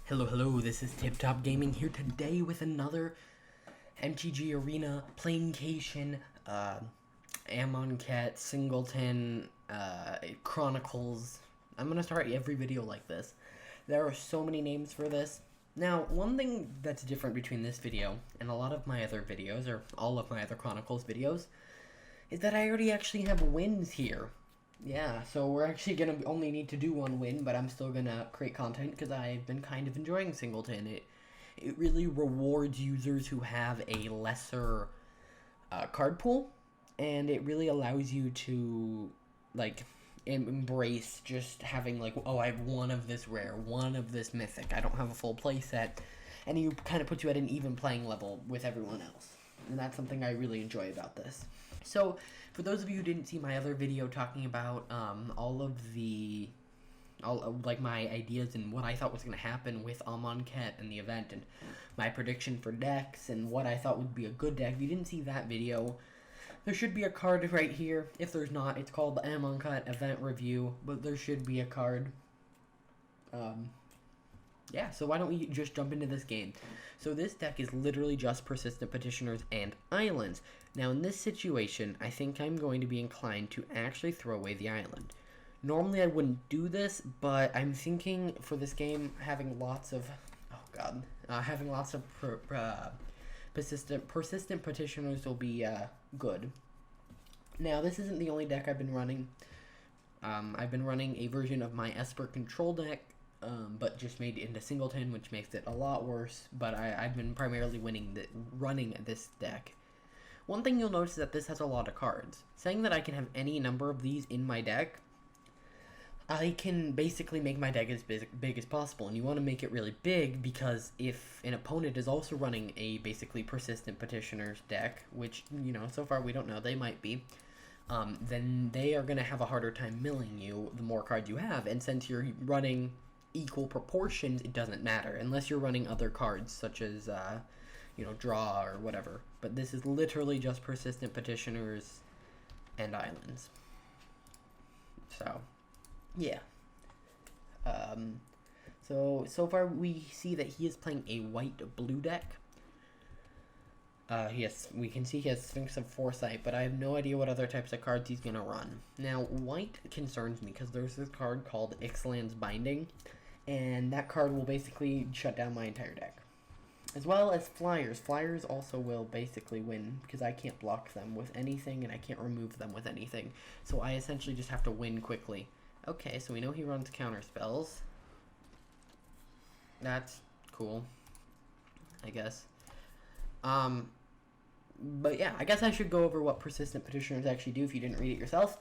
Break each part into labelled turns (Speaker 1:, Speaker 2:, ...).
Speaker 1: Hello, this is Tip Top Gaming here today with another MTG Arena Plane-cation, Amonkhet, Singleton, Chronicles. I'm gonna start every video like this. There are so many names for this. Now, one thing that's different between this video and a lot of my other videos, or all of my other Chronicles videos, is that I already actually have wins here. Yeah, so we're actually gonna only need to do one win, but I'm still gonna create content because I've been kind of enjoying Singleton. It really rewards users who have a lesser card pool, and it really allows you to like embrace just having like, oh, I have one of this rare, one of this mythic. I don't have a full play set, and you kind of put you at an even playing level with everyone else. And that's something I really enjoy about this. So, for those of you who didn't see my other video talking about all of my ideas and what I thought was going to happen with Amonkhet and the event, and my prediction for decks and what I thought would be a good deck, if you didn't see that video, there should be a card right here. If there's not, it's called the Amonkhet Event Review, but there should be a card. Yeah, so why don't we just jump into this game? So this deck is literally just Persistent Petitioners and Islands. Now in this situation, I think I'm going to be inclined to actually throw away the island. Normally I wouldn't do this, but I'm thinking for this game having lots of, persistent Petitioners will be good. Now this isn't the only deck I've been running. I've been running a version of my Esper control deck, but just made it into Singleton, which makes it a lot worse, but I've been primarily running this deck. One thing you'll notice is that this has a lot of cards. Saying that I can have any number of these in my deck, I can basically make my deck as big as possible, and you want to make it really big because if an opponent is also running a basically Persistent Petitioners deck, which, you know, so far we don't know, they might be, then they are going to have a harder time milling you the more cards you have, and since you're running equal proportions, it doesn't matter unless you're running other cards such as draw or whatever. But this is literally just Persistent Petitioners and Islands. So yeah, so far we see that he is playing a white-blue deck. We can see he has Sphinx of Foresight, but I have no idea what other types of cards he's gonna run. Now, white concerns me because there's this card called Ixalan's Binding, and that card will basically shut down my entire deck. As well as Flyers. Flyers also will basically win because I can't block them with anything and I can't remove them with anything. So I essentially just have to win quickly. Okay, so we know he runs counter spells. That's cool, I guess. But yeah, I guess I should go over what Persistent Petitioners actually do if you didn't read it yourself.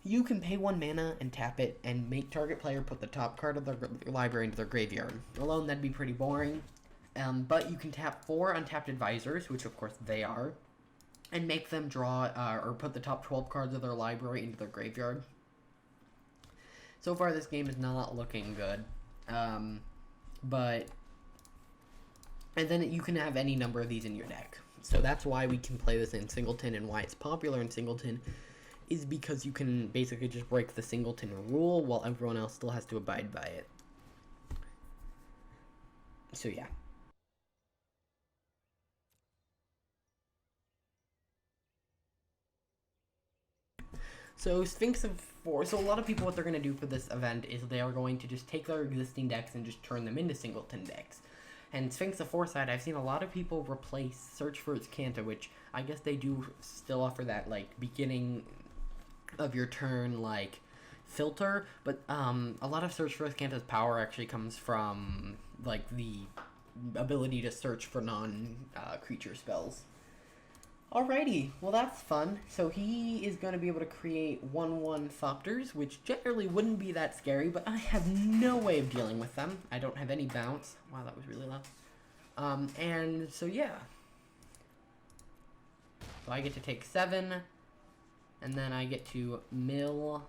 Speaker 1: You can pay 1 mana and tap it and make target player put the top card of their library into their graveyard. Alone, that'd be pretty boring. But you can tap 4 untapped advisors, which of course they are, and make them draw or put the top 12 cards of their library into their graveyard. So far, this game is not looking good. And then you can have any number of these in your deck. So that's why we can play this in Singleton, and why it's popular in Singleton is because you can basically just break the Singleton rule while everyone else still has to abide by it. So yeah. So Sphinx of Foresight. So a lot of people, what they're going to do for this event is they are going to just take their existing decks and just turn them into Singleton decks. And Sphinx of Foresight, I've seen a lot of people replace Search for its Canta, which I guess they do still offer that, like, beginning of your turn, like, filter. But a lot of Search for its Canta's power actually comes from, like, the ability to search for non-creature spells. Alrighty, well that's fun. So he is going to be able to create 1/1 Thopters, which generally wouldn't be that scary, but I have no way of dealing with them. I don't have any bounce. Wow, that was really loud. And so yeah. So I get to take 7, and then I get to mill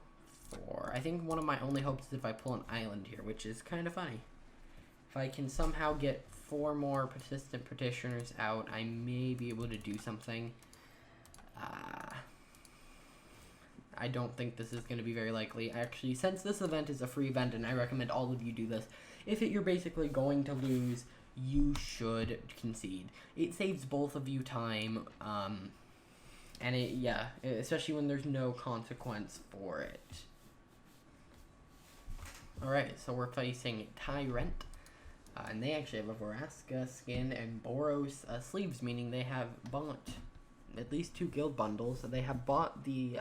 Speaker 1: 4. I think one of my only hopes is if I pull an island here, which is kind of funny. If I can somehow get 4 more Persistent Petitioners out, I may be able to do something. I don't think this is going to be very likely. Actually, since this event is a free event and I recommend all of you do this, you're basically going to lose, you should concede. It saves both of you time, and especially when there's no consequence for it. Alright, so we're facing Tyrant, and they actually have a Vraska skin and Boros sleeves, meaning they have bought at least 2 guild bundles. They have bought the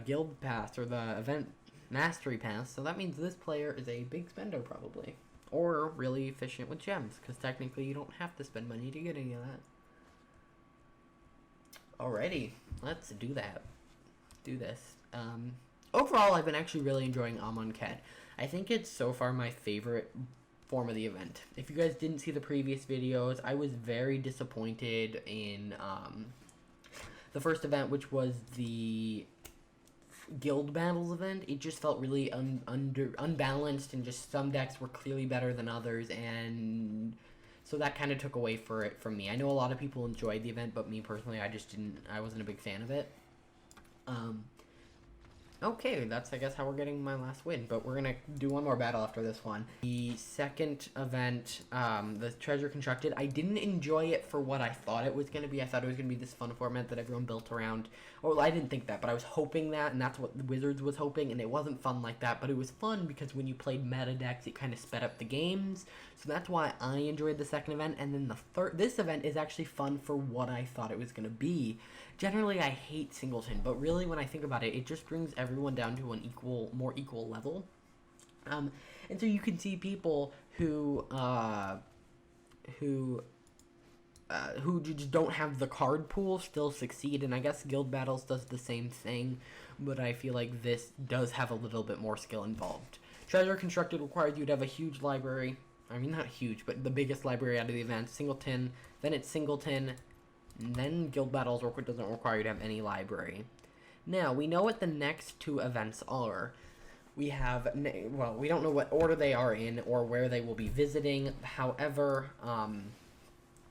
Speaker 1: guild pass, or the event mastery pass, so that means this player is a big spender probably, or really efficient with gems, because technically you don't have to spend money to get any of that. Alrighty, let's do that. Do this. Overall, I've been actually really enjoying Amonkhet. I think it's so far my favorite form of the event. If you guys didn't see the previous videos, I was very disappointed in the first event, which was the guild battles event. It just felt really unbalanced, and just some decks were clearly better than others, and so that kind of took away from me. I know a lot of people enjoyed the event, but me personally, I wasn't a big fan of it. Okay, that's, I guess, how we're getting my last win, but we're gonna do one more battle after this one. The second event, the Treasure Constructed, I didn't enjoy it for what I thought it was gonna be. I thought it was gonna be this fun format that everyone built around, or I didn't think that, but I was hoping that, and that's what the Wizards was hoping, and it wasn't fun like that, but it was fun because when you played meta decks, it kind of sped up the games, so that's why I enjoyed the second event. And then this event is actually fun for what I thought it was gonna be. Generally, I hate Singleton, but really, when I think about it, it just brings everyone down to an more equal level. And so you can see people who just don't have the card pool still succeed, and I guess Guild Battles does the same thing, but I feel like this does have a little bit more skill involved. Treasure Constructed requires you to have a huge library. I mean, not huge, but the biggest library out of the event. Singleton, then it's Singleton, and then Guild Battles doesn't require you to have any library. Now, we know what the next 2 events are. We have, well, we don't know what order they are in or where they will be visiting. However,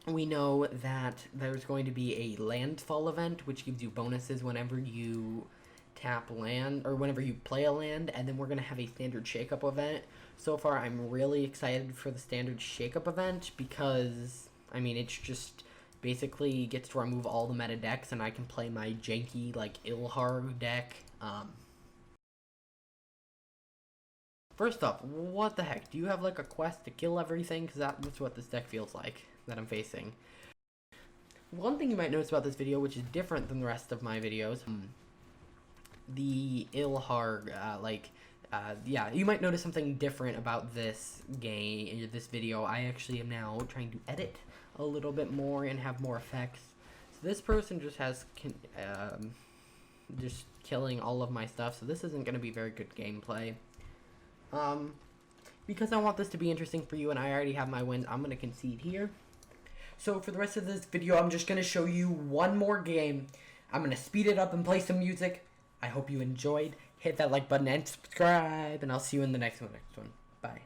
Speaker 1: we know that there's going to be a landfall event, which gives you bonuses whenever you tap land, or whenever you play a land, and then we're going to have a standard shakeup event. So far, I'm really excited for the standard shakeup event because, I mean, it's just basically gets to remove all the meta decks, and I can play my janky, like, Ilharg deck. First up, what the heck? Do you have, like, a quest to kill everything? Because that's what this deck feels like that I'm facing. One thing you might notice about this video, which is different than the rest of my videos, the Ilharg, yeah, you might notice something different about this video. I actually am now trying to edit a little bit more and have more effects. So this person just has just killing all of my stuff, so this isn't going to be very good gameplay. Because I want this to be interesting for you and I already have my wins, I'm going to concede here. So for the rest of this video, I'm just going to show you one more game. I'm going to speed it up and play some music. I hope you enjoyed. Hit that like button and subscribe, and I'll see you in the next one. Bye.